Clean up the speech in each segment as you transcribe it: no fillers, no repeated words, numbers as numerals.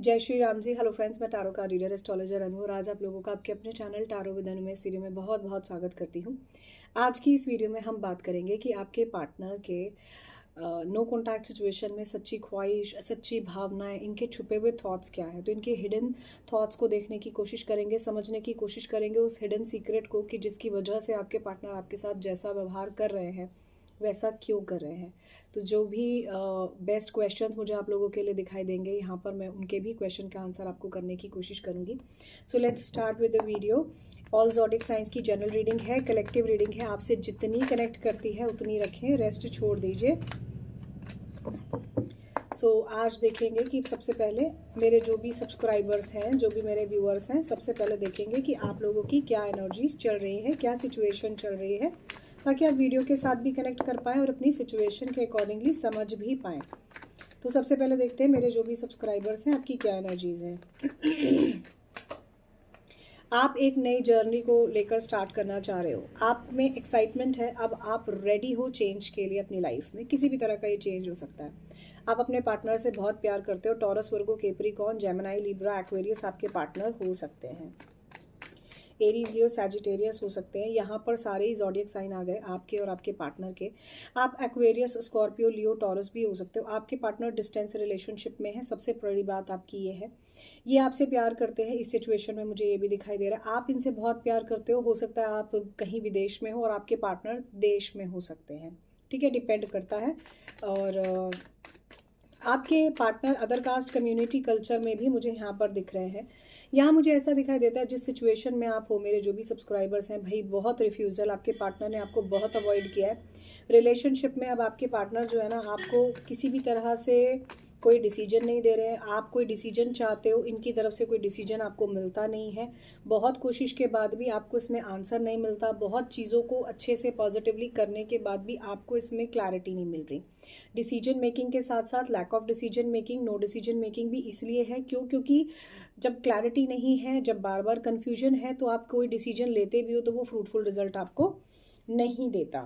जय श्री राम जी। Hello friends, मैं tarot का रीडर एस्ट्रोलॉजर अनु और आज आप लोगों का आपके अपने चैनल टारो विद अनु में इस वीडियो में बहुत बहुत स्वागत करती हूँ। आज की इस वीडियो में हम बात करेंगे कि आपके पार्टनर के नो कॉन्टैक्ट सिचुएशन में सच्ची ख्वाहिश, सच्ची भावनाएं, इनके छुपे हुए थॉट्स क्या है। तो इनके हिडन थॉट्स को देखने की कोशिश करेंगे, समझने की कोशिश करेंगे उस हिडन सीक्रेट को कि जिसकी वजह से आपके पार्टनर आपके साथ जैसा व्यवहार कर रहे हैं वैसा क्यों कर रहे हैं। तो जो भी बेस्ट क्वेश्चंस मुझे आप लोगों के लिए दिखाई देंगे यहाँ पर मैं उनके भी क्वेश्चन का आंसर आपको करने की कोशिश करूँगी। So let's start with the video. All zodiac science की जनरल रीडिंग है, कलेक्टिव रीडिंग है, आपसे जितनी कनेक्ट करती है उतनी रखें, रेस्ट छोड़ दीजिए। आज देखेंगे कि सबसे पहले मेरे जो भी सब्सक्राइबर्स हैं, जो भी मेरे व्यूअर्स हैं, सबसे पहले देखेंगे कि आप लोगों की क्या एनर्जीज चल रही है, क्या सिचुएशन चल रही है, ताकि आप वीडियो के साथ भी कनेक्ट कर पाएँ और अपनी सिचुएशन के अकॉर्डिंगली समझ भी पाएँ। तो सबसे पहले देखते हैं मेरे जो भी सब्सक्राइबर्स हैं आपकी क्या एनर्जीज हैं। आप एक नई जर्नी को लेकर स्टार्ट करना चाह रहे हो, आप में एक्साइटमेंट है, अब आप रेडी हो चेंज के लिए अपनी लाइफ में। किसी भी तरह का ये चेंज हो सकता है। आप अपने पार्टनर से बहुत प्यार करते हो। टॉरस, वर्गो, कैप्रिकॉर्न, जेमिनी, लिब्रा, एक्वेरियस आपके पार्टनर हो सकते हैं। एरीज, लियो, सैजिटेरियस हो सकते हैं। यहाँ पर सारे ही ज़ोडिएक साइन आ गए आपके और आपके पार्टनर के। आप एक्वेरियस, स्कॉर्पियो, लियो, टॉरस भी हो सकते हो। आपके पार्टनर डिस्टेंस रिलेशनशिप में है। सबसे बड़ी बात आपकी ये है, ये आपसे प्यार करते हैं। इस सिचुएशन में मुझे ये भी दिखाई दे रहा है आप इनसे बहुत प्यार करते हो सकता है आप कहीं विदेश में हो और आपके पार्टनर देश में हो सकते हैं। ठीक है, डिपेंड करता है। और आपके partner other caste, community, culture में भी मुझे यहाँ पर दिख रहे हैं। यहाँ मुझे ऐसा दिखाई देता है जिस सिचुएशन में आप हो, मेरे जो भी सब्सक्राइबर्स हैं भाई, बहुत रिफ्यूज़ल, आपके पार्टनर ने आपको बहुत अवॉइड किया है रिलेशनशिप में। अब आपके पार्टनर जो है ना, आपको किसी भी तरह से कोई डिसीजन नहीं दे रहे हैं। आप कोई डिसीजन चाहते हो, इनकी तरफ से कोई डिसीजन आपको मिलता नहीं है। बहुत कोशिश के बाद भी आपको इसमें आंसर नहीं मिलता। बहुत चीज़ों को अच्छे से पॉजिटिवली करने के बाद भी आपको इसमें क्लैरिटी नहीं मिल रही। डिसीजन मेकिंग के साथ साथ lack of decision making, no decision making भी इसलिए है क्योंकि जब क्लैरिटी नहीं है, जब बार बार कन्फ्यूजन है, तो आप कोई डिसीजन लेते भी हो तो वो फ्रूटफुल रिजल्ट आपको नहीं देता।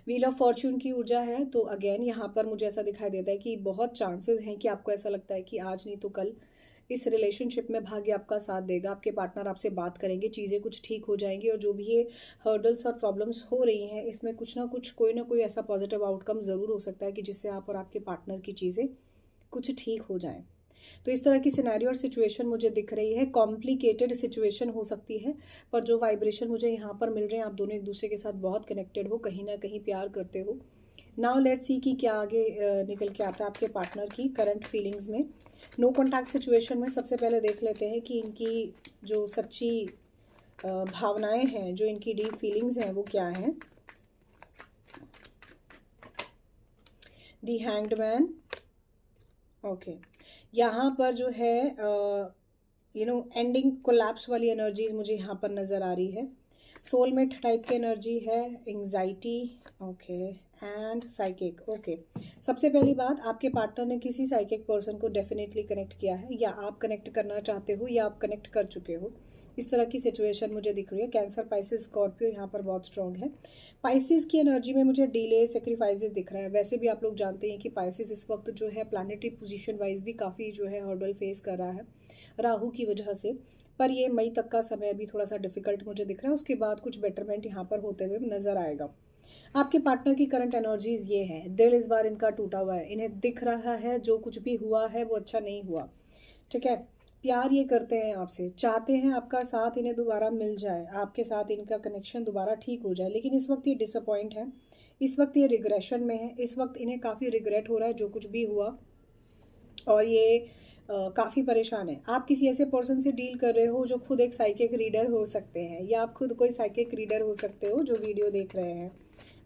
व्हील ऑफ फॉर्च्यून की ऊर्जा है। तो अगेन यहाँ पर मुझे ऐसा दिखाई देता है कि बहुत चांसेस हैं कि आपको ऐसा लगता है कि आज नहीं तो कल इस रिलेशनशिप में भाग्य आपका साथ देगा। आपके पार्टनर आपसे बात करेंगे, चीज़ें कुछ ठीक हो जाएंगी और जो भी ये हर्डल्स और प्रॉब्लम्स हो रही हैं इसमें कुछ ना कुछ, कोई ना कोई ऐसा पॉजिटिव आउटकम ज़रूर हो सकता है कि जिससे आप और आपके पार्टनर की चीज़ें कुछ ठीक हो जाएं। तो इस तरह की सिनेरियो और सिचुएशन मुझे दिख रही है। कॉम्प्लिकेटेड सिचुएशन हो सकती है, पर जो वाइब्रेशन मुझे यहाँ पर मिल रहे हैं, आप दोनों एक दूसरे के साथ बहुत कनेक्टेड हो, कहीं ना कहीं प्यार करते हो। नाउ लेट्स सी कि क्या आगे निकल के आता है आपके पार्टनर की करंट फीलिंग्स में। नो कॉन्टैक्ट सिचुएशन में सबसे पहले देख लेते हैं कि इनकी जो सच्ची भावनाएं हैं, जो इनकी डीप फीलिंग्स हैं, वो क्या हैं। दी हैंग्ड मैन, ओके। यहाँ पर जो है एंडिंग कोलैप्स वाली एनर्जीज मुझे यहाँ पर नज़र आ रही है। सोलमेट टाइप की एनर्जी है, anxiety, okay, and psychic, okay. सबसे पहली बात, आपके पार्टनर ने किसी साइकिक पर्सन को डेफिनेटली कनेक्ट किया है, या आप कनेक्ट करना चाहते हो, या आप कनेक्ट कर चुके हो। इस तरह की सिचुएशन मुझे दिख रही है। कैंसर, पाइसिस, स्कॉर्पियो यहाँ पर बहुत स्ट्रॉन्ग है। पाइसिस की एनर्जी में मुझे डिले, सेक्रीफाइसेस दिख रहा है। वैसे भी आप लोग जानते हैं कि पाइसिस इस वक्त जो है प्लानिटरी पोजीशन वाइज भी काफ़ी जो है हर्डल फेस कर रहा है राहु की वजह से। पर ये मई तक का समय अभी थोड़ा सा डिफिकल्ट मुझे दिख रहा है, उसके बाद कुछ बेटरमेंट यहाँ पर होते हुए नजर आएगा। आपके पार्टनर की करंट एनर्जीज ये है, दिल इस बार इनका टूटा हुआ है। इन्हें दिख रहा है जो कुछ भी हुआ है वो अच्छा नहीं हुआ। ठीक है, प्यार ये करते हैं आपसे, चाहते हैं आपका साथ इन्हें दोबारा मिल जाए, आपके साथ इनका कनेक्शन दोबारा ठीक हो जाए, लेकिन इस वक्त ये डिसअपॉइंट है, इस वक्त ये रिग्रेशन में है, इस वक्त इन्हें काफ़ी रिग्रेट हो रहा है जो कुछ भी हुआ, और ये काफ़ी परेशान है। आप किसी ऐसे पर्सन से डील कर रहे हो जो खुद एक साइकिक रीडर हो सकते हैं, या आप खुद कोई साइकिक रीडर हो सकते हो जो वीडियो देख रहे हैं।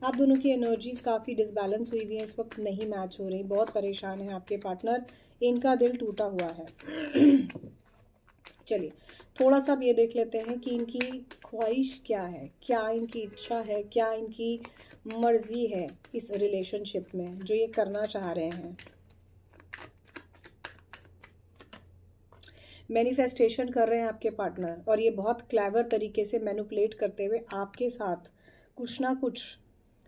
आप दोनों की एनर्जीज काफ़ी डिसबैलेंस हुई हुई हैं, इस वक्त नहीं मैच हो रही, बहुत परेशान है आपके पार्टनर, इनका दिल टूटा हुआ है। चलिए थोड़ा सा अब ये देख लेते हैं कि इनकी ख्वाहिश क्या है, क्या इनकी इच्छा है, क्या इनकी मर्जी है इस रिलेशनशिप में जो ये करना चाह रहे हैं। मैनिफेस्टेशन कर रहे हैं आपके पार्टनर, और ये बहुत क्लेवर तरीके से मैनिपुलेट करते हुए आपके साथ कुछ ना कुछ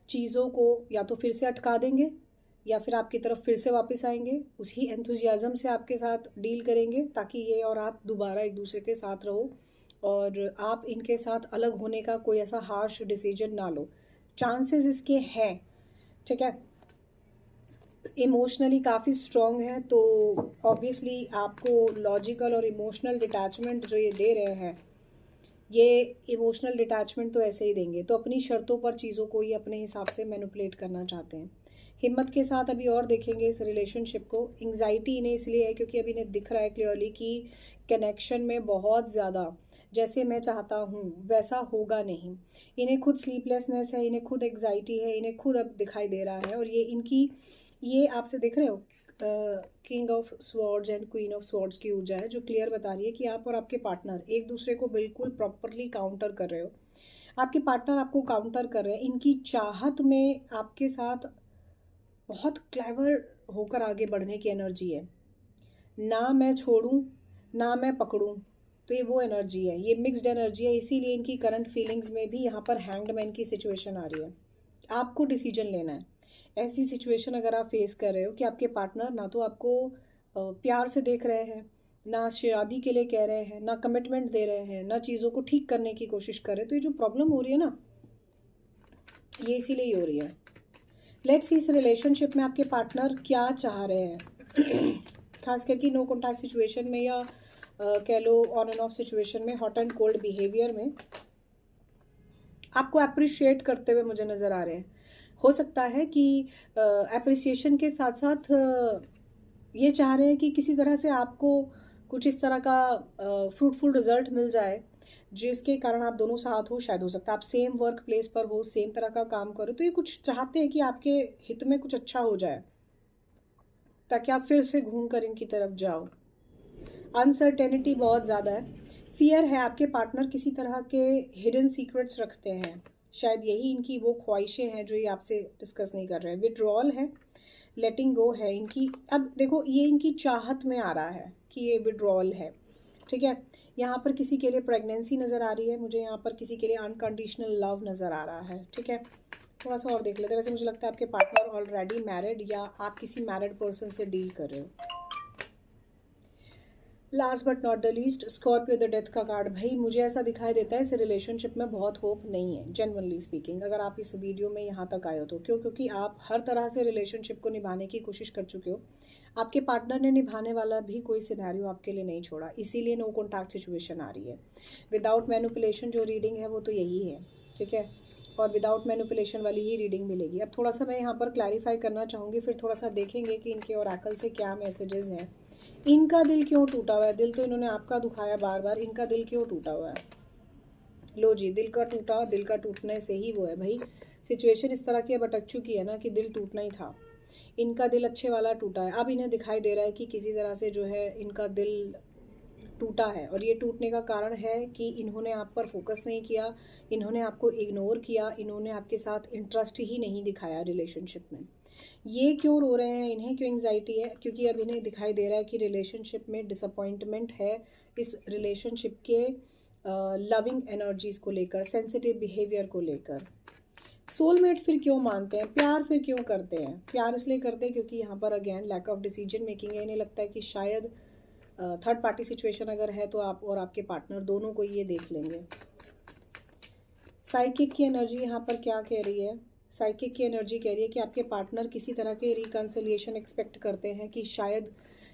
चीज़ों को या तो फिर से अटका देंगे, या फिर आपकी तरफ फिर से वापस आएंगे, उसी एंथुजियाज़म से आपके साथ डील करेंगे ताकि ये और आप दोबारा एक दूसरे के साथ रहो और आप इनके साथ अलग होने का कोई ऐसा हार्श डिसीजन ना लो। चांसेस इसके हैं, ठीक है। इमोशनली काफ़ी स्ट्रॉन्ग है, तो ऑब्वियसली आपको लॉजिकल और इमोशनल डिटैचमेंट जो ये दे रहे हैं, ये इमोशनल डिटैचमेंट तो ऐसे ही देंगे। तो अपनी शर्तों पर चीज़ों को ये अपने हिसाब से मैनिपुलेट करना चाहते हैं। हिम्मत के साथ अभी और देखेंगे इस रिलेशनशिप को। एंग्जाइटी इन्हें इसलिए है क्योंकि अभी इन्हें दिख रहा है क्लियरली कि कनेक्शन में बहुत ज़्यादा जैसे मैं चाहता हूँ वैसा होगा नहीं। इन्हें खुद स्लीपलेसनेस है, इन्हें खुद एंग्जाइटी है, इन्हें खुद अब दिखाई दे रहा है। और ये आपसे देख रहे हो king of swords and queen of swords की ऊर्जा है जो क्लियर बता रही है कि आप और आपके पार्टनर एक दूसरे को बिल्कुल प्रॉपरली काउंटर कर रहे हो। आपके पार्टनर आपको काउंटर कर रहे हैं। इनकी चाहत में आपके साथ बहुत क्लेवर होकर आगे बढ़ने की एनर्जी है। ना मैं छोड़ूं ना मैं पकड़ूं, तो ये वो एनर्जी है, ये मिक्स्ड एनर्जी है। इसीलिए इनकी करंट फीलिंग्स में भी यहाँ पर हैंग्ड की सिचुएशन आ रही है। आपको डिसीजन लेना है। ऐसी सिचुएशन अगर आप फेस कर रहे हो कि आपके पार्टनर ना तो आपको प्यार से देख रहे हैं, ना शादी के लिए कह रहे हैं, ना कमिटमेंट दे रहे हैं, ना चीज़ों को ठीक करने की कोशिश कर रहे हैं, तो ये जो प्रॉब्लम हो रही है ना, ये इसीलिए ही हो रही है। लेट्स सी इस रिलेशनशिप में आपके पार्टनर क्या चाह रहे हैं। खास करके नो कॉन्टैक्ट सिचुएशन में या कह लो ऑन एंड ऑफ सिचुएशन में, हॉट एंड कोल्ड बिहेवियर में आपको अप्रिशिएट करते हुए मुझे नज़र आ रहे हैं। हो सकता है कि अप्रिसिएशन के साथ साथ ये चाह रहे हैं कि किसी तरह से आपको कुछ इस तरह का फ्रूटफुल रिजल्ट मिल जाए जिसके कारण आप दोनों साथ हो। शायद हो सकता है आप सेम वर्क प्लेस पर हो, सेम तरह का काम करो, तो ये कुछ चाहते हैं कि आपके हित में कुछ अच्छा हो जाए ताकि आप फिर से घूम कर इनकी तरफ जाओ। अनसर्टेनिटी बहुत ज़्यादा है, फियर है। आपके पार्टनर किसी तरह के हिडन सीक्रेट्स रखते हैं, शायद यही इनकी वो ख्वाहिशें हैं जो ये आपसे डिस्कस नहीं कर रहे हैं। विड्रॉल है, लेटिंग गो है इनकी। अब देखो ये इनकी चाहत में आ रहा है कि ये विड्रॉल है, ठीक है। यहाँ पर किसी के लिए प्रेगनेंसी नज़र आ रही है मुझे, यहाँ पर किसी के लिए अनकंडीशनल लव नज़र आ रहा है, ठीक है। थोड़ा सा और देख लेते हैं। वैसे मुझे लगता है आपके पार्टनर ऑलरेडी मैरिड या आप किसी मैरिड पर्सन से डील कर रहे हो। Last but not the least, Scorpio the death का कार्ड। भाई मुझे ऐसा दिखाई देता है इस रिलेशनशिप में बहुत होप नहीं है, जेन्युइनली स्पीकिंग। अगर आप इस वीडियो में यहाँ तक आए हो तो क्योंकि आप हर तरह से रिलेशनशिप को निभाने की कोशिश कर चुके हो। आपके पार्टनर ने निभाने वाला भी कोई सिनेरियो आपके लिए नहीं छोड़ा, इसीलिए नो कॉन्टैक्ट सिचुएशन आ रही है। विदाउट मैनिपुलेशन जो रीडिंग है वो तो यही है, ठीक है। और विदाउट मैनिपुलेशन वाली ही रीडिंग मिलेगी। अब थोड़ा सा मैं यहाँ पर क्लैरिफाई करना चाहूँगी, फिर थोड़ा सा देखेंगे कि इनके ओरेकल से क्या मैसेजेस हैं। इनका दिल क्यों टूटा हुआ है? दिल तो इन्होंने आपका दुखाया बार बार, इनका दिल क्यों टूटा हुआ है? लो जी, दिल का टूटा, दिल का टूटने से ही वो है भाई। सिचुएशन इस तरह की अब अटक चुकी है ना कि दिल टूटना ही था। इनका दिल अच्छे वाला टूटा है। अब इन्हें दिखाई दे रहा है कि किसी तरह से जो है इनका दिल टूटा है, और ये टूटने का कारण है कि इन्होंने आप पर फोकस नहीं किया, इन्होंने आपको इग्नोर किया, इन्होंने आपके साथ इंटरेस्ट ही नहीं दिखाया रिलेशनशिप में। ये क्यों रो रहे हैं, इन्हें क्यों एंग्जाइटी है? क्योंकि अब इन्हें दिखाई दे रहा है कि रिलेशनशिप में डिसअपॉइंटमेंट है इस रिलेशनशिप के लविंग एनर्जीज़ को लेकर, सेंसिटिव बिहेवियर को लेकर। सोलमेट फिर क्यों मानते हैं, प्यार फिर क्यों करते हैं? प्यार इसलिए करते हैं क्योंकि यहाँ पर again lack of decision making है। इन्हें लगता है कि शायद थर्ड पार्टी सिचुएशन अगर है तो आप और आपके पार्टनर दोनों को ये देख लेंगे। साइकिक की एनर्जी यहाँ पर क्या कह रही है? साइकिक की एनर्जी कह रही है कि आपके पार्टनर किसी तरह के रिकन्सिलिएशन एक्सपेक्ट करते हैं, कि शायद,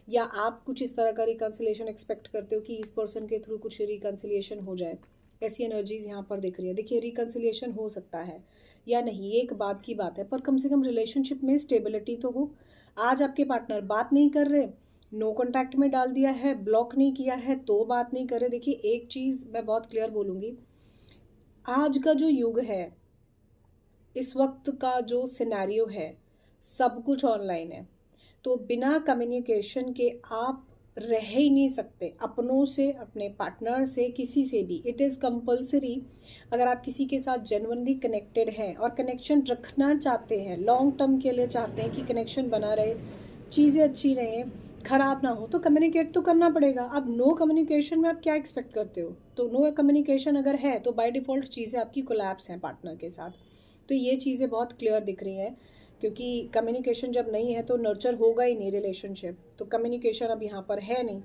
या आप कुछ इस तरह का रिकन्सिलिएशन एक्सपेक्ट करते हो कि इस पर्सन के थ्रू कुछ रिकन्सिलिएशन हो जाए। ऐसी एनर्जीज यहाँ पर दिख रही है। देखिए रिकन्सिलिएशन हो सकता है या नहीं, ये एक बात की बात है, पर कम से कम रिलेशनशिप में स्टेबिलिटी तो हो। आज आपके पार्टनर बात नहीं कर रहे, नो कॉन्टैक्ट में डाल दिया है, ब्लॉक नहीं किया है तो बात नहीं कर रहे। देखिए एक चीज़ मैं बहुत क्लियर बोलूँगी, आज का जो युग है, इस वक्त का जो सिनेरियो है, सब कुछ ऑनलाइन है। तो बिना कम्युनिकेशन के आप रह ही नहीं सकते, अपनों से, अपने पार्टनर से, किसी से भी। It is compulsory. अगर आप किसी के साथ जेन्युइनली कनेक्टेड हैं और कनेक्शन रखना चाहते हैं, लॉन्ग टर्म के लिए चाहते हैं कि कनेक्शन बना रहे, चीज़ें अच्छी रहें, ख़राब ना हो, तो कम्युनिकेट तो करना पड़ेगा। अब नो कम्युनिकेशन में आप क्या एक्सपेक्ट करते हो? तो नो कम्युनिकेशन अगर है तो बाय डिफ़ॉल्ट चीज़ें आपकी कोलैप्स हैं पार्टनर के साथ। तो ये चीज़ें बहुत क्लियर दिख रही हैं क्योंकि कम्युनिकेशन जब नहीं है तो नर्चर होगा ही नहीं रिलेशनशिप, तो कम्युनिकेशन अब यहाँ पर है नहीं।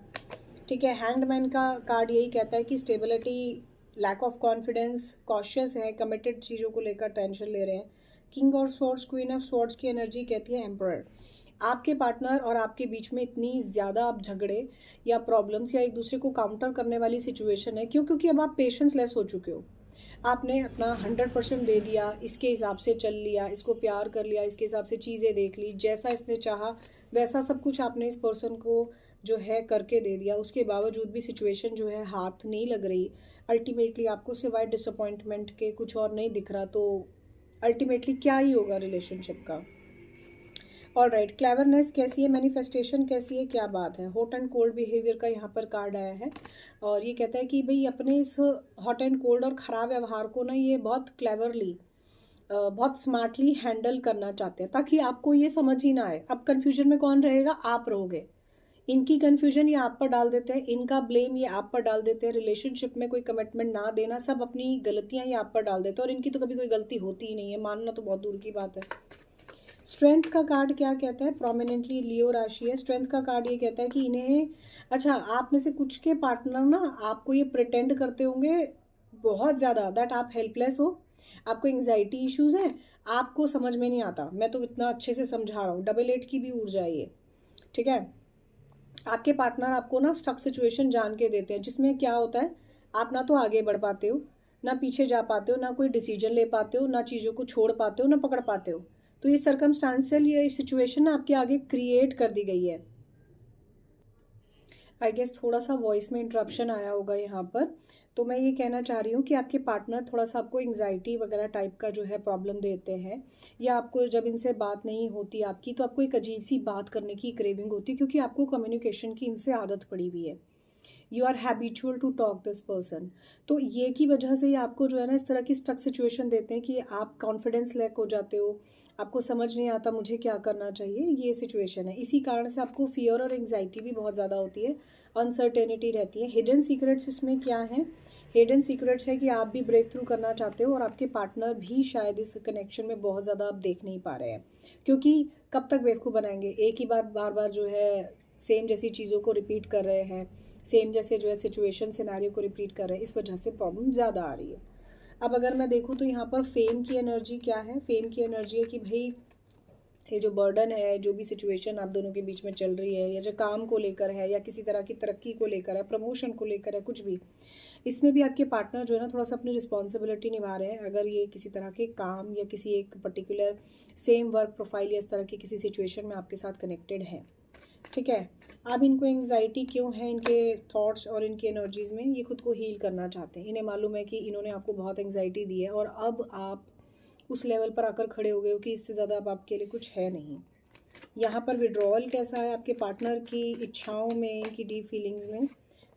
ठीक है, हैंडमैन का कार्ड यही कहता है कि stability, lack of confidence, cautious है, कमिटेड चीज़ों को लेकर टेंशन ले रहे हैं। King of swords, queen of swords की एनर्जी कहती है एम्परर। आपके पार्टनर और आपके बीच में इतनी ज़्यादा अब झगड़े या प्रॉब्लम्स या एक दूसरे को काउंटर करने वाली सिचुएशन है। क्यों? क्योंकि अब आप पेशेंस लेस हो चुके हो। आपने अपना 100% दे दिया, इसके हिसाब से चल लिया, इसको प्यार कर लिया, इसके हिसाब से चीज़ें देख ली, जैसा इसने चाहा वैसा सब कुछ आपने इस पर्सन को जो है करके दे दिया। उसके बावजूद भी सिचुएशन जो है हाथ नहीं लग रही। अल्टीमेटली आपको सिवाय डिसअपॉइंटमेंट के कुछ और नहीं दिख रहा, तो अल्टीमेटली क्या ही होगा रिलेशनशिप का। ऑल राइट, क्लेवरनेस कैसी है, मैनिफेस्टेशन कैसी है, क्या बात है। हॉट एंड कोल्ड बिहेवियर का यहाँ पर कार्ड आया है और ये कहता है कि भाई अपने इस हॉट एंड कोल्ड और ख़राब व्यवहार को ना ये बहुत क्लेवरली, बहुत स्मार्टली हैंडल करना चाहते हैं ताकि आपको ये समझ ही ना आए। अब कन्फ्यूजन में कौन रहेगा? आप रहोगे। इनकी कन्फ्यूजन ये आप पर डाल देते हैं, इनका ब्लेम ये आप पर डाल देते हैं। रिलेशनशिप में कोई कमिटमेंट ना देना, सब अपनी गलतियाँ ये आप पर डाल देते हैं और इनकी तो कभी कोई गलती होती ही नहीं है, मानना तो बहुत दूर की बात है। स्ट्रेंथ का कार्ड क्या कहता है? प्रोमिनेंटली लियो राशि है। स्ट्रेंथ का कार्ड ये कहता है कि इन्हें, अच्छा, आप में से कुछ के पार्टनर ना आपको ये प्रिटेंड करते होंगे बहुत ज़्यादा दैट आप हेल्पलेस हो, आपको एंग्जाइटी इश्यूज़ हैं, आपको समझ में नहीं आता। मैं तो इतना अच्छे से समझा रहा हूँ, डबल 8 की भी ऊर्जा है ये। ठीक है, आपके पार्टनर आपको ना स्टक सिचुएशन जान के देते हैं, जिसमें क्या होता है, आप ना तो आगे बढ़ पाते हो, ना पीछे जा पाते हो, ना कोई डिसीजन ले पाते हो, ना चीज़ों को छोड़ पाते हो, ना पकड़ पाते हो। तो ये सर्कमस्टांशियल ये सिचुएशन ना आपके आगे क्रिएट कर दी गई है। आई गेस थोड़ा सा वॉइस में इंटरप्शन आया होगा यहाँ पर। तो मैं ये कहना चाह रही हूँ कि आपके पार्टनर थोड़ा सा आपको एंग्जाइटी वगैरह टाइप का जो है प्रॉब्लम देते हैं, या आपको जब इनसे बात नहीं होती आपकी तो आपको एक अजीब सी बात करने की क्रेविंग होती है, क्योंकि आपको कम्युनिकेशन की इनसे आदत पड़ी हुई है। You are habitual to talk this person. तो ये की वजह से ये आपको जो है ना इस तरह की स्टक सिचुएशन देते हैं कि आप कॉन्फिडेंस लैक हो जाते हो, आपको समझ नहीं आता मुझे क्या करना चाहिए, ये सिचुएशन है। इसी कारण से आपको फियर और एंग्जाइटी भी बहुत ज़्यादा होती है, अनसर्टेनिटी रहती है। हिडन सीक्रेट्स इसमें क्या है? हिडन सीक्रेट्स है कि आप भी ब्रेक थ्रू करना चाहते हो और आपके पार्टनर भी शायद इस कनेक्शन में बहुत ज़्यादा आप देख नहीं पा रहे हैं, क्योंकि कब तक बेवकूफ़ बनाएंगे, एक ही बार बार जो है सेम जैसी चीज़ों को रिपीट कर रहे हैं, सेम जैसे जो है सिचुएशन सिनेरियो को रिपीट कर रहे हैं, इस वजह से प्रॉब्लम ज़्यादा आ रही है। अब अगर मैं देखूँ तो यहाँ पर फेम की एनर्जी क्या है? फेम की एनर्जी है कि भाई ये जो बर्डन है, जो भी सिचुएशन आप दोनों के बीच में चल रही है, या जो काम को लेकर है, या किसी तरह की तरक्की को लेकर है, प्रमोशन को लेकर है, कुछ भी, इसमें भी आपके पार्टनर जो है ना थोड़ा सा अपनी रिस्पॉन्सिबिलिटी निभा रहे हैं। अगर ये किसी तरह के काम या किसी एक पर्टिकुलर सेम वर्क प्रोफाइल या इस तरह की किसी सिचुएशन में आपके साथ कनेक्टेड है। ठीक है, अब इनको एंग्जाइटी क्यों है इनके थॉट्स और इनकी एनर्जीज़ में? ये खुद को हील करना चाहते हैं। इन्हें मालूम है कि इन्होंने आपको बहुत एंग्जाइटी दी है और अब आप उस लेवल पर आकर खड़े हो गए हो कि इससे ज़्यादा अब आपके लिए कुछ है नहीं। यहाँ पर विड्रॉल कैसा है आपके पार्टनर की इच्छाओं में, की डीप फीलिंग्स में?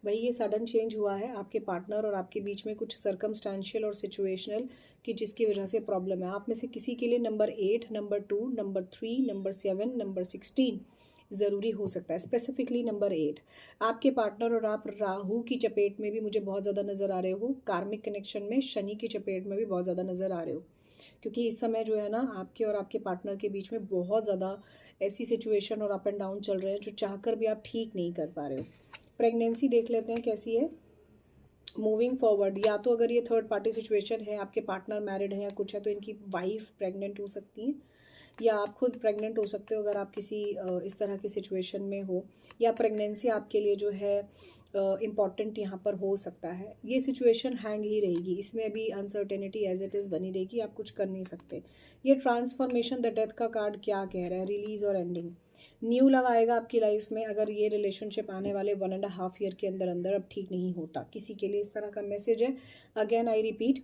भाई ये सडन चेंज हुआ है आपके पार्टनर और आपके बीच में, कुछ सर्कमस्टांशियल और सिचुएशनल कि जिसकी वजह से प्रॉब्लम है। आप में से किसी के लिए number 8, number 2, number 3, number 7, number 16 ज़रूरी हो सकता है। स्पेसिफिकली नंबर 8 आपके पार्टनर और आप राहु की चपेट में भी मुझे बहुत ज़्यादा नज़र आ रहे हो। कार्मिक कनेक्शन में शनि की चपेट में भी बहुत ज़्यादा नज़र आ रहे हो, क्योंकि इस समय जो है ना आपके और आपके पार्टनर के बीच में बहुत ज़्यादा ऐसी सिचुएशन और अप एंड डाउन चल रहे हैं जो चाहकर भी आप ठीक नहीं कर पा रहे हो। प्रेगनेंसी देख लेते हैं कैसी है। मूविंग फॉरवर्ड, या तो अगर ये थर्ड पार्टी सिचुएशन है, आपके पार्टनर मैरिड है या कुछ है, तो इनकी वाइफ प्रेग्नेंट हो सकती है, या आप खुद प्रेग्नेंट हो सकते हो अगर आप किसी इस तरह की सिचुएशन में हो, या प्रेगनेंसी आपके लिए जो है इम्पॉर्टेंट यहाँ पर हो सकता है। ये सिचुएशन हैंग ही रहेगी, इसमें अभी अनसर्टेनिटी एज इट इज़ बनी रहेगी, आप कुछ कर नहीं सकते। ये ट्रांसफॉर्मेशन, द डेथ का कार्ड क्या कह रहा है? रिलीज और एंडिंग। न्यू लव आएगा आपकी लाइफ में अगर ये रिलेशनशिप आने वाले 1.5 ईयर के अंदर अंदर अब ठीक नहीं होता। किसी के लिए इस तरह का मैसेज है। Again I repeat,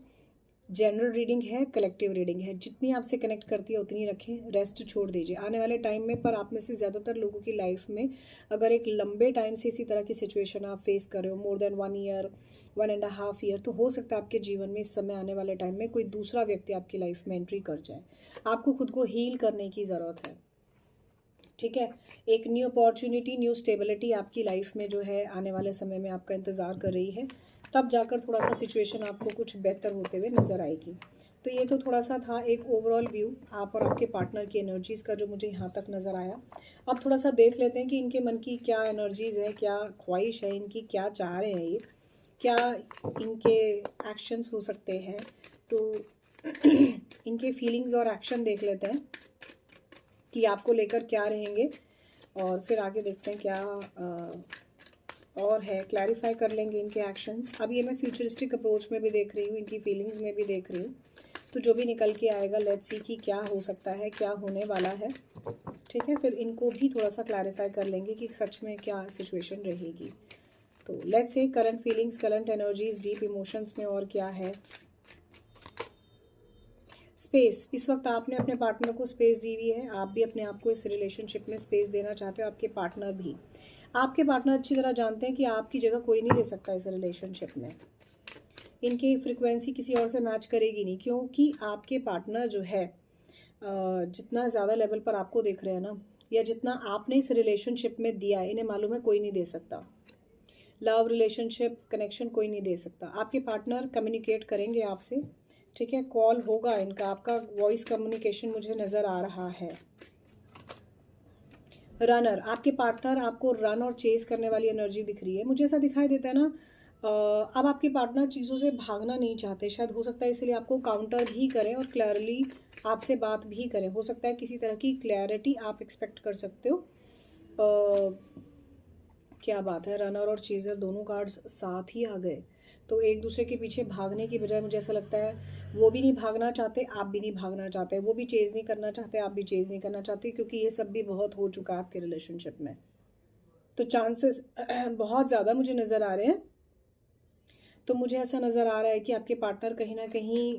general reading है, कलेक्टिव रीडिंग है, जितनी आपसे कनेक्ट करती है उतनी रखें, रेस्ट छोड़ दीजिए आने वाले टाइम में। पर आप में से ज़्यादातर लोगों की लाइफ में अगर एक लंबे टाइम से इसी तरह की सिचुएशन आप फेस कर रहे हो, मोर देन 1 ईयर, 1.5 ईयर, तो हो सकता है आपके जीवन में इस समय आने वाले टाइम में कोई दूसरा व्यक्ति आपकी लाइफ में एंट्री कर जाए। आपको खुद को हील करने की ज़रूरत है। ठीक है, एक न्यू अपॉर्चुनिटी, न्यू स्टेबिलिटी आपकी लाइफ में जो है आने वाले समय में आपका इंतज़ार कर रही है। तब जाकर थोड़ा सा सिचुएशन आपको कुछ बेहतर होते हुए नज़र आएगी। तो ये तो थोड़ा सा था एक ओवरऑल व्यू आप और आपके पार्टनर की एनर्जीज़ का, जो मुझे यहाँ तक नज़र आया। अब थोड़ा सा देख लेते हैं कि इनके मन की क्या एनर्जीज़ है, क्या ख्वाहिश है इनकी, क्या चाह रहे हैं ये, क्या इनके एक्शंस हो सकते हैं। तो इनके फीलिंग्स और एक्शन देख लेते हैं कि आपको लेकर क्या रहेंगे, और फिर आगे देखते हैं क्या और है, क्लैरिफाई कर लेंगे इनके एक्शंस। अब ये मैं फ्यूचरिस्टिक अप्रोच में भी देख रही हूँ, इनकी फीलिंग्स में भी देख रही हूँ। तो जो भी निकल के आएगा, लेट्स सी कि क्या हो सकता है, क्या होने वाला है। ठीक है, फिर इनको भी थोड़ा सा क्लैरिफाई कर लेंगे कि सच में क्या सिचुएशन रहेगी। तो let's say current feelings, current energies, deep emotions में और क्या है। स्पेस, इस वक्त आपने अपने पार्टनर को स्पेस दी हुई है, आप भी अपने आप को इस रिलेशनशिप में स्पेस देना चाहते हो, आपके पार्टनर भी। आपके पार्टनर अच्छी तरह जानते हैं कि आपकी जगह कोई नहीं ले सकता इस रिलेशनशिप में। इनकी फ्रिक्वेंसी किसी और से मैच करेगी नहीं, क्योंकि आपके पार्टनर जो है जितना ज़्यादा लेवल पर आपको देख रहे हैं ना, या जितना आपने इस रिलेशनशिप में दिया है, इन्हें मालूम है कोई नहीं दे सकता। लव, रिलेशनशिप, कनेक्शन कोई नहीं दे सकता। आपके पार्टनर कम्युनिकेट करेंगे आपसे, ठीक है, कॉल होगा इनका, आपका वॉइस कम्युनिकेशन मुझे नज़र आ रहा है। रनर, आपके पार्टनर आपको रन और चेस करने वाली एनर्जी दिख रही है। मुझे ऐसा दिखाई देता है ना, अब आपके पार्टनर चीज़ों से भागना नहीं चाहते, शायद हो सकता है इसलिए आपको काउंटर भी करें और क्लियरली आपसे बात भी करें। हो सकता है किसी तरह की क्लैरिटी आप एक्सपेक्ट कर सकते हो। क्या बात है, रनर और चेजर दोनों कार्ड्स साथ ही आ गए। तो एक दूसरे के पीछे भागने की बजाय मुझे ऐसा लगता है वो भी नहीं भागना चाहते, आप भी नहीं भागना चाहते, वो भी चेज़ नहीं करना चाहते, आप भी चेज़ नहीं करना चाहते, क्योंकि ये सब भी बहुत हो चुका है आपके रिलेशनशिप में। तो चांसेस बहुत ज़्यादा मुझे नज़र आ रहे हैं। तो मुझे ऐसा नज़र आ रहा है कि आपके पार्टनर कहीं ना कहीं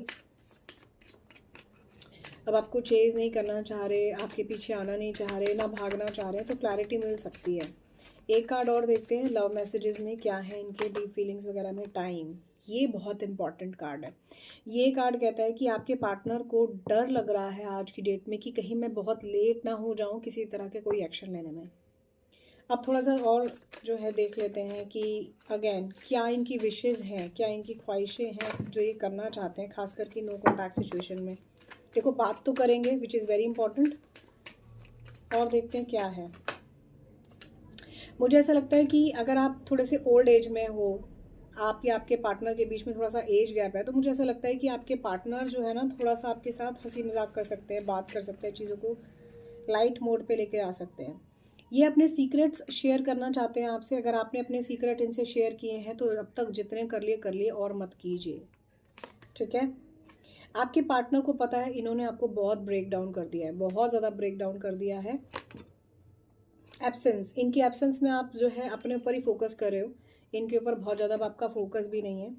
अब आपको चेज़ नहीं करना चाह रहे, आपके पीछे आना नहीं चाह रहे, ना भागना चाह रहे, तो क्लैरिटी मिल सकती है। एक कार्ड और देखते हैं, लव मैसेजेस में क्या है इनके, डीप फीलिंग्स वगैरह में। टाइम, ये बहुत इंपॉर्टेंट कार्ड है। ये कार्ड कहता है कि आपके पार्टनर को डर लग रहा है आज की डेट में कि कहीं मैं बहुत लेट ना हो जाऊं किसी तरह के कोई एक्शन लेने में। अब थोड़ा सा और जो है देख लेते हैं कि अगेन क्या इनकी विशेज़ हैं, क्या इनकी ख्वाहिशें हैं जो ये करना चाहते हैं, खास करके नो कॉन्टैक्ट सिचुएशन में। देखो, बात तो करेंगे विच इज़ वेरी इंपॉर्टेंट। और देखते हैं क्या है। मुझे ऐसा लगता है कि अगर आप थोड़े से ओल्ड एज में हो, आप या आपके पार्टनर के बीच में थोड़ा सा एज गैप है, तो मुझे ऐसा लगता है कि आपके पार्टनर जो है ना, थोड़ा सा आपके साथ हंसी मजाक कर सकते हैं, बात कर सकते हैं, चीज़ों को लाइट मोड पे लेके आ सकते हैं। ये अपने सीक्रेट्स शेयर करना चाहते हैं आपसे। अगर आपने अपने सीक्रेट इनसे शेयर किए हैं तो अब तक जितने कर लिए और मत कीजिए, ठीक है। आपके पार्टनर को पता है इन्होंने आपको बहुत ब्रेक डाउन कर दिया है, बहुत ज़्यादा ब्रेक डाउन कर दिया है। एब्सेंस, इनकी एब्सेंस में आप जो है अपने ऊपर ही फोकस कर रहे हो, इनके ऊपर बहुत ज़्यादा आपका फोकस भी नहीं है।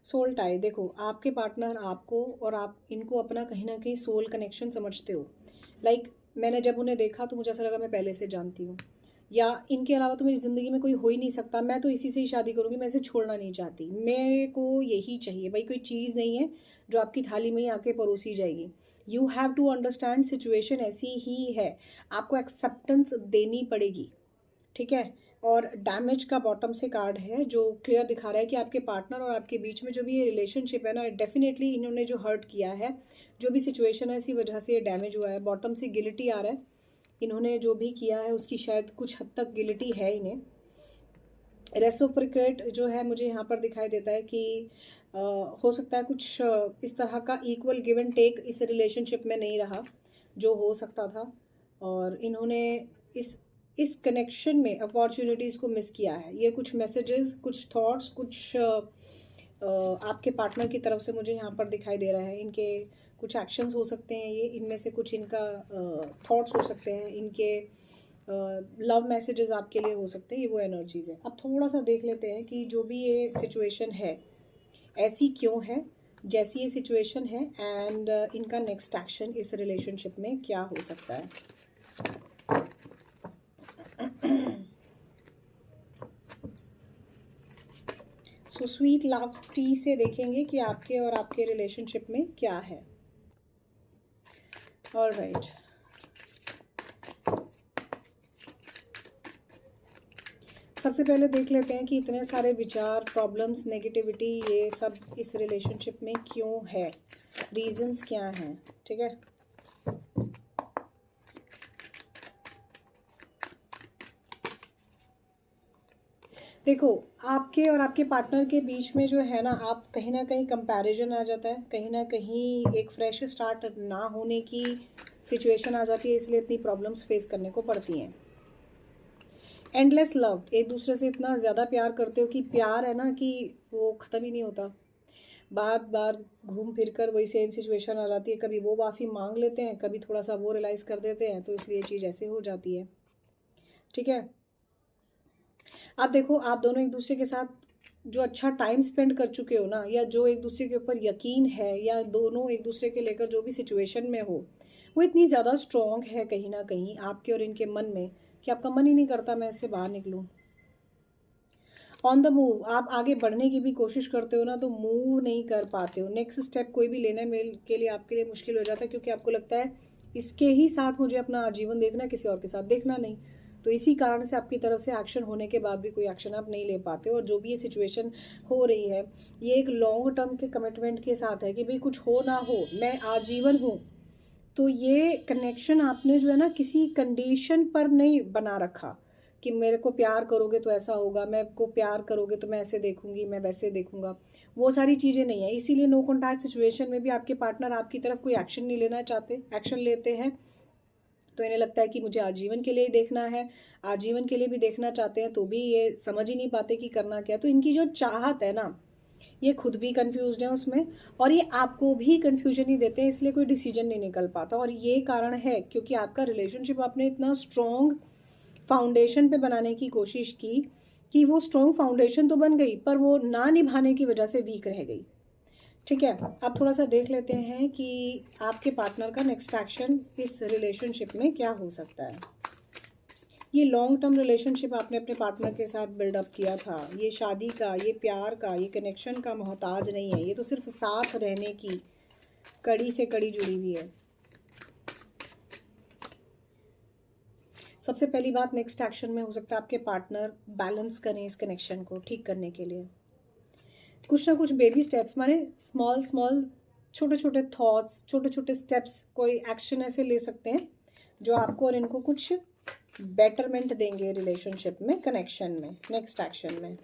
सोल टाई, देखो आपके पार्टनर आपको और आप इनको अपना कहीं ना कहीं सोल कनेक्शन समझते हो। लाइक मैंने जब उन्हें देखा तो मुझे ऐसा लगा मैं पहले से जानती हूँ, या इनके अलावा तो मेरी ज़िंदगी में कोई हो ही नहीं सकता, मैं तो इसी से ही शादी करूँगी, मैं इसे छोड़ना नहीं चाहती, मेरे को यही चाहिए। भाई कोई चीज़ नहीं है जो आपकी थाली में ही आके परोसी जाएगी। You have to understand, situation ऐसी ही है, आपको एक्सेप्टेंस देनी पड़ेगी, ठीक है। और डैमेज का बॉटम से कार्ड है जो क्लियर दिखा रहा है कि आपके पार्टनर और आपके बीच में जो भी ये रिलेशनशिप है ना, डेफिनेटली इन्होंने जो हर्ट किया है, जो भी सिचुएशन है, इसी वजह से ये डैमेज हुआ है। बॉटम से गिल्टी आ रहा है, इन्होंने जो भी किया है उसकी शायद कुछ हद तक गिल्टी है इन्हें। रेसिप्रोकेट जो है मुझे यहाँ पर दिखाई देता है कि हो सकता है कुछ इस तरह का इक्वल गिव एंड टेक इस रिलेशनशिप में नहीं रहा जो हो सकता था, और इन्होंने इस कनेक्शन में अपॉर्चुनिटीज़ को मिस किया है। ये कुछ मैसेजेस, कुछ थॉट्स, कुछ आपके पार्टनर की तरफ से मुझे यहाँ पर दिखाई दे रहा है। इनके कुछ एक्शंस हो सकते हैं, ये इनमें से कुछ इनका थॉट्स हो सकते हैं, इनके लव मैसेजेस आपके लिए हो सकते हैं, ये वो एनर्जीज़ है। अब थोड़ा सा देख लेते हैं कि जो भी ये सिचुएशन है ऐसी क्यों है जैसी ये सिचुएशन है, एंड इनका नेक्स्ट एक्शन इस रिलेशनशिप में क्या हो सकता है। सो स्वीट लव टी से देखेंगे कि आपके और आपके रिलेशनशिप में क्या है। ऑलराइट, सबसे पहले देख लेते हैं कि इतने सारे विचार, प्रॉब्लम्स, नेगेटिविटी, ये सब इस रिलेशनशिप में क्यों है, रीजंस क्या हैं। ठीक है, देखो आपके और आपके पार्टनर के बीच में जो है ना, आप कहीं ना कहीं कंपैरिजन आ जाता है, कहीं ना कहीं एक फ्रेश स्टार्ट ना होने की सिचुएशन आ जाती है, इसलिए इतनी प्रॉब्लम्स फेस करने को पड़ती हैं। एंडलेस लव, एक दूसरे से इतना ज़्यादा प्यार करते हो कि प्यार है ना कि वो ख़त्म ही नहीं होता, बार बार घूम फिर कर वही सेम सिचुएशन आ जाती है। कभी वो माफ़ी मांग लेते हैं, कभी थोड़ा सा वो रियलाइज़ कर देते हैं, तो इसलिए चीज़ ऐसे हो जाती है। ठीक है, आप देखो, आप दोनों एक दूसरे के साथ जो अच्छा टाइम स्पेंड कर चुके हो ना, या जो एक दूसरे के ऊपर यकीन है, या दोनों एक दूसरे के लेकर जो भी सिचुएशन में हो, वो इतनी ज़्यादा स्ट्रॉन्ग है कहीं ना कहीं आपके और इनके मन में, कि आपका मन ही नहीं करता मैं इससे बाहर निकलूं। ऑन द मूव, आप आगे बढ़ने की भी कोशिश करते हो ना, तो मूव नहीं कर पाते हो। नेक्स्ट स्टेप कोई भी लेने में के लिए आपके लिए मुश्किल हो जाता है, क्योंकि आपको लगता है इसके ही साथ मुझे अपना आजीवन देखना है, किसी और के साथ देखना नहीं। तो इसी कारण से आपकी तरफ से एक्शन होने के बाद भी कोई एक्शन आप नहीं ले पाते हो। और जो भी ये सिचुएशन हो रही है, ये एक लॉन्ग टर्म के कमिटमेंट के साथ है कि भाई कुछ हो ना हो, मैं आजीवन हूँ। तो ये कनेक्शन आपने जो है ना, किसी कंडीशन पर नहीं बना रखा कि मेरे को प्यार करोगे तो ऐसा होगा, मैं को प्यार करोगे तो मैं ऐसे देखूंगी, मैं वैसे देखूंगा, वो सारी चीज़ें नहीं है। इसीलिए नो कॉन्टैक्ट सिचुएशन में भी आपके पार्टनर आपकी तरफ कोई एक्शन नहीं लेना चाहते। एक्शन लेते हैं तो इन्हें लगता है कि मुझे आजीवन के लिए ही देखना है, आजीवन के लिए भी देखना चाहते हैं, तो भी ये समझ ही नहीं पाते कि करना क्या। तो इनकी जो चाहत है ना, ये खुद भी कंफ्यूज है उसमें, और ये आपको भी कंफ्यूजन ही देते हैं, इसलिए कोई डिसीजन नहीं निकल पाता। और ये कारण है क्योंकि आपका रिलेशनशिप आपने इतना स्ट्रॉन्ग फाउंडेशन पे बनाने की कोशिश की कि वो स्ट्रॉन्ग फाउंडेशन तो बन गई, पर वो ना निभाने की वजह से वीक रह गई। ठीक है, अब थोड़ा सा देख लेते हैं कि आपके पार्टनर का नेक्स्ट एक्शन इस रिलेशनशिप में क्या हो सकता है। ये लॉन्ग टर्म रिलेशनशिप आपने अपने पार्टनर के साथ बिल्डअप किया था, ये शादी का, ये प्यार का, ये कनेक्शन का मोहताज नहीं है, ये तो सिर्फ साथ रहने की कड़ी से कड़ी जुड़ी हुई है। सबसे पहली बात, नेक्स्ट एक्शन में हो सकता है आपके पार्टनर बैलेंस करें इस कनेक्शन को ठीक करने के लिए कुछ ना कुछ बेबी स्टेप्स, माने स्मॉल स्मॉल छोटे छोटे थॉट्स, छोटे छोटे स्टेप्स, कोई एक्शन ऐसे ले सकते हैं जो आपको और इनको कुछ बेटरमेंट देंगे रिलेशनशिप में, कनेक्शन में, नेक्स्ट एक्शन में।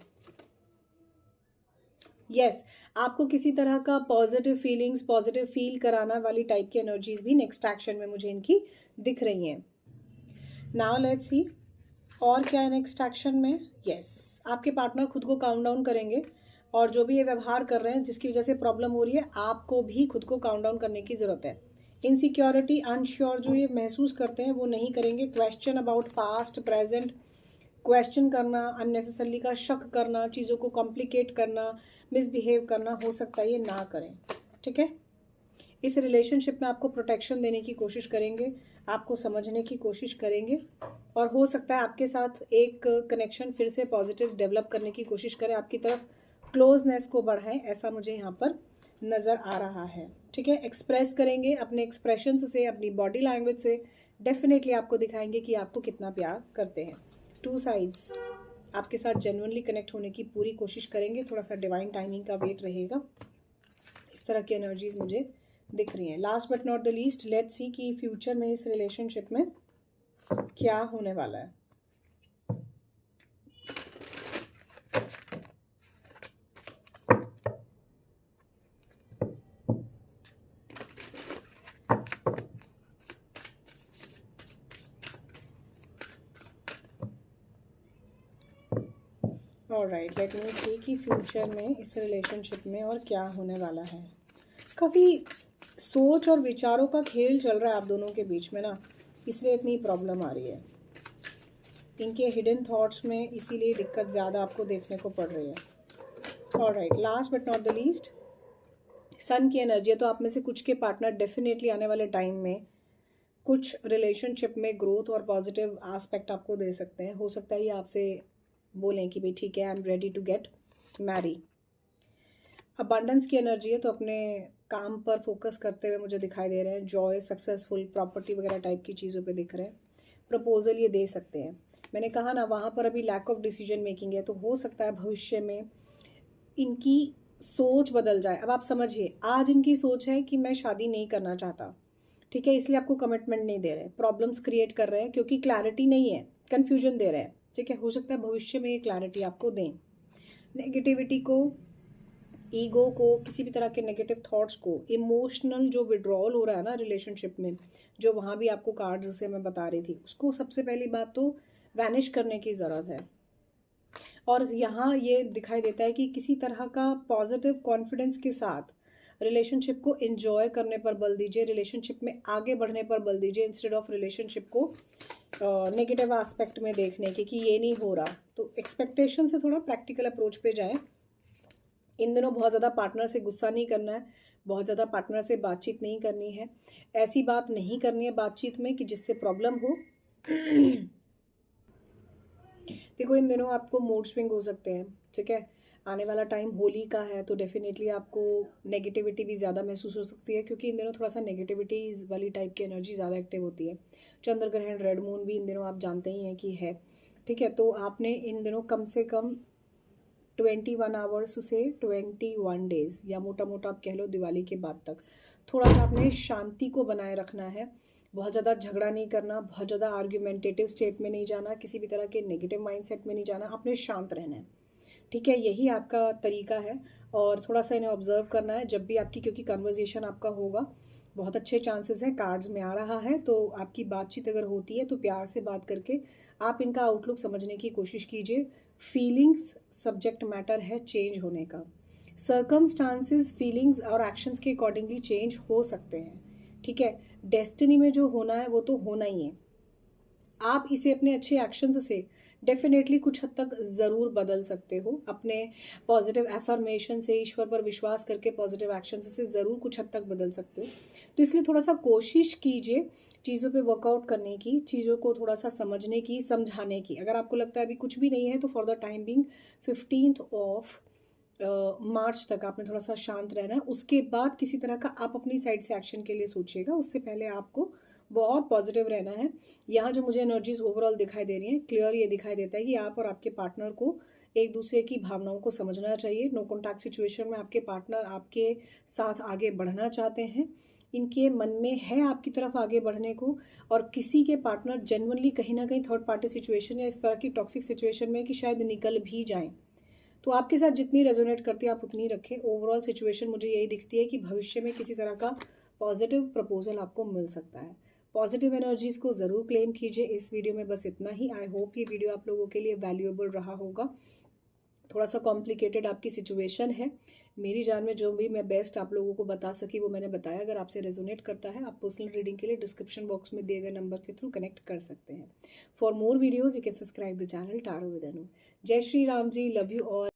यस, आपको किसी तरह का पॉजिटिव फीलिंग्स, पॉजिटिव फील कराना वाली टाइप की एनर्जीज भी नेक्स्ट एक्शन में मुझे इनकी दिख रही हैं। नाउ लेट्स सी और क्या है नेक्स्ट एक्शन में। यस, आपके पार्टनर खुद को काउंट डाउन करेंगे, और जो भी ये व्यवहार कर रहे हैं जिसकी वजह से प्रॉब्लम हो रही है, आपको भी खुद को काउंट डाउन करने की ज़रूरत है। इनसिक्योरिटी, अनश्योर जो ये महसूस करते हैं वो नहीं करेंगे। Question about past, present, question करना, अननेसेसरली का शक करना, चीज़ों को कॉम्प्लिकेट करना, मिसबिहेव करना, हो सकता है ये ना करें। ठीक है, इस रिलेशनशिप में आपको प्रोटेक्शन देने की कोशिश करेंगे, आपको समझने की कोशिश करेंगे, और हो सकता है आपके साथ एक कनेक्शन फिर से पॉजिटिव डेवलप करने की कोशिश करें, आपकी तरफ क्लोजनेस को बढ़ाएं, ऐसा मुझे यहाँ पर नज़र आ रहा है। ठीक है, एक्सप्रेस करेंगे अपने एक्सप्रेशंस से, अपनी बॉडी लैंग्वेज से, डेफिनेटली आपको दिखाएंगे कि आपको कितना प्यार करते हैं। टू साइड्स आपके साथ जेन्युइनली कनेक्ट होने की पूरी कोशिश करेंगे, थोड़ा सा डिवाइन टाइमिंग का वेट रहेगा। इस तरह की एनर्जीज मुझे दिख रही हैं। Last but not the least, let's see कि फ्यूचर में इस रिलेशनशिप में क्या होने वाला है। ऑलराइट, लेट मी सी कि फ्यूचर में इस रिलेशनशिप में और क्या होने वाला है। काफ़ी सोच और विचारों का खेल चल रहा है आप दोनों के बीच में ना, इसलिए इतनी प्रॉब्लम आ रही है। इनके हिडन थॉट्स में इसीलिए दिक्कत ज़्यादा आपको देखने को पड़ रही है। Alright, last but not the least, sun की एनर्जी है, तो आप में से कुछ के पार्टनर डेफिनेटली आने वाले टाइम में कुछ रिलेशनशिप में ग्रोथ और पॉजिटिव एस्पेक्ट आपको दे सकते हैं। हो सकता है ये आपसे बोलें कि भाई ठीक है, I am ready to get marry. Abundance की एनर्जी है, तो अपने काम पर फोकस करते हुए मुझे दिखाई दे रहे हैं। जॉय, सक्सेसफुल, प्रॉपर्टी वगैरह टाइप की चीज़ों पे दिख रहे हैं। प्रपोजल ये दे सकते हैं। मैंने कहा ना, वहाँ पर अभी लैक ऑफ डिसीजन मेकिंग है, तो हो सकता है भविष्य में इनकी सोच बदल जाए। अब आप समझिए, आज इनकी सोच है कि मैं शादी नहीं करना चाहता, ठीक है, इसलिए आपको कमिटमेंट नहीं दे रहे, प्रॉब्लम्स क्रिएट कर रहे हैं क्योंकि क्लैरिटी नहीं है, कन्फ्यूजन दे रहे हैं, ठीक है। हो सकता है भविष्य में ये क्लैरिटी आपको दें। नेगेटिविटी को, ईगो को, किसी भी तरह के नेगेटिव थॉट्स को, इमोशनल जो विड्रॉल हो रहा है ना रिलेशनशिप में, जो वहाँ भी आपको कार्ड्स जैसे मैं बता रही थी, उसको सबसे पहली बात तो वैनिश करने की ज़रूरत है। और यहाँ ये दिखाई देता है कि किसी तरह का पॉजिटिव कॉन्फिडेंस के साथ रिलेशनशिप को एंजॉय करने पर बल दीजिए, रिलेशनशिप में आगे बढ़ने पर बल दीजिए, इंस्टेड ऑफ रिलेशनशिप को नेगेटिव एस्पेक्ट में देखने के कि ये नहीं हो रहा। तो एक्सपेक्टेशन से थोड़ा प्रैक्टिकल अप्रोच पे जाएं। इन दिनों बहुत ज़्यादा पार्टनर से गुस्सा नहीं करना है, बहुत ज़्यादा पार्टनर से बातचीत नहीं करनी है, ऐसी बात नहीं करनी है बातचीत में कि जिससे प्रॉब्लम हो। देखो, इन दिनों आपको मूड स्विंग हो सकते हैं, ठीक है। आने वाला टाइम होली का है, तो डेफिनेटली आपको नेगेटिविटी भी ज़्यादा महसूस हो सकती है, क्योंकि इन दिनों थोड़ा सा नेगेटिविटीज़ वाली टाइप की एनर्जी ज़्यादा एक्टिव होती है। चंद्र ग्रहण, रेड मून भी इन दिनों आप जानते ही हैं कि है, ठीक है। तो आपने इन दिनों कम से कम 21 आवर्स से 21 डेज़, या मोटा मोटा आप कह लो दिवाली के बाद तक, थोड़ा सा आपने शांति को बनाए रखना है। बहुत ज़्यादा झगड़ा नहीं करना, बहुत ज़्यादा आर्ग्यूमेंटेटिव स्टेट में नहीं जाना, किसी भी तरह के नेगेटिव माइंडसेट में नहीं जाना, आपने शांत रहना है, ठीक है। यही आपका तरीका है। और थोड़ा सा इन्हें ऑब्जर्व करना है जब भी आपकी, क्योंकि कन्वर्जेशन आपका होगा, बहुत अच्छे चांसेस हैं, कार्ड्स में आ रहा है। तो आपकी बातचीत अगर होती है तो प्यार से बात करके आप इनका आउटलुक समझने की कोशिश कीजिए। फीलिंग्स सब्जेक्ट मैटर है चेंज होने का, सर्कमस्टांसेस फीलिंग्स और एक्शंस के अकॉर्डिंगली चेंज हो सकते हैं, ठीक है। डेस्टिनी में जो होना है वो तो होना ही है। आप इसे अपने अच्छे एक्शंस से डेफिनेटली कुछ हद तक ज़रूर बदल सकते हो, अपने पॉजिटिव एफर्मेशन से, ईश्वर पर विश्वास करके पॉजिटिव एक्शंस से ज़रूर कुछ हद तक बदल सकते हो। तो इसलिए थोड़ा सा कोशिश कीजिए चीज़ों पे वर्कआउट करने की, चीज़ों को थोड़ा सा समझने की, समझाने की। अगर आपको लगता है अभी कुछ भी नहीं है, तो for the time being 15th of March तक आपने थोड़ा सा शांत रहना है। उसके बाद किसी तरह का आप अपनी साइड से एक्शन के लिए सोचिएगा, उससे पहले आपको बहुत पॉजिटिव रहना है। यहाँ जो मुझे एनर्जीज ओवरऑल दिखाई दे रही हैं, क्लियर ये दिखाई देता है कि आप और आपके पार्टनर को एक दूसरे की भावनाओं को समझना चाहिए। नो कॉन्टैक्ट सिचुएशन में आपके पार्टनर आपके साथ आगे बढ़ना चाहते हैं, इनके मन में है आपकी तरफ आगे बढ़ने को। और किसी के पार्टनर जेन्युइनली कहीं ना कहीं थर्ड पार्टी सिचुएशन या इस तरह की टॉक्सिक सिचुएशन में कि शायद निकल भी जाएं, तो आपके साथ जितनी रेजोनेट करती है आप उतनी रखें। ओवरऑल सिचुएशन मुझे यही दिखती है कि भविष्य में किसी तरह का पॉजिटिव प्रपोजल आपको मिल सकता है। पॉजिटिव एनर्जीज़ को ज़रूर क्लेम कीजिए। इस वीडियो में बस इतना ही। आई होप ये वीडियो आप लोगों के लिए वैल्यूएबल रहा होगा। थोड़ा सा कॉम्प्लिकेटेड आपकी सिचुएशन है, मेरी जान में जो भी मैं बेस्ट आप लोगों को बता सकी वो मैंने बताया। अगर आपसे रेजोनेट करता है, आप पर्सनल रीडिंग के लिए डिस्क्रिप्शन बॉक्स में दिए गए नंबर के थ्रू कनेक्ट कर सकते हैं। For more videos you can subscribe the channel tarot with Anu. Jai Shri Ram ji, love you all.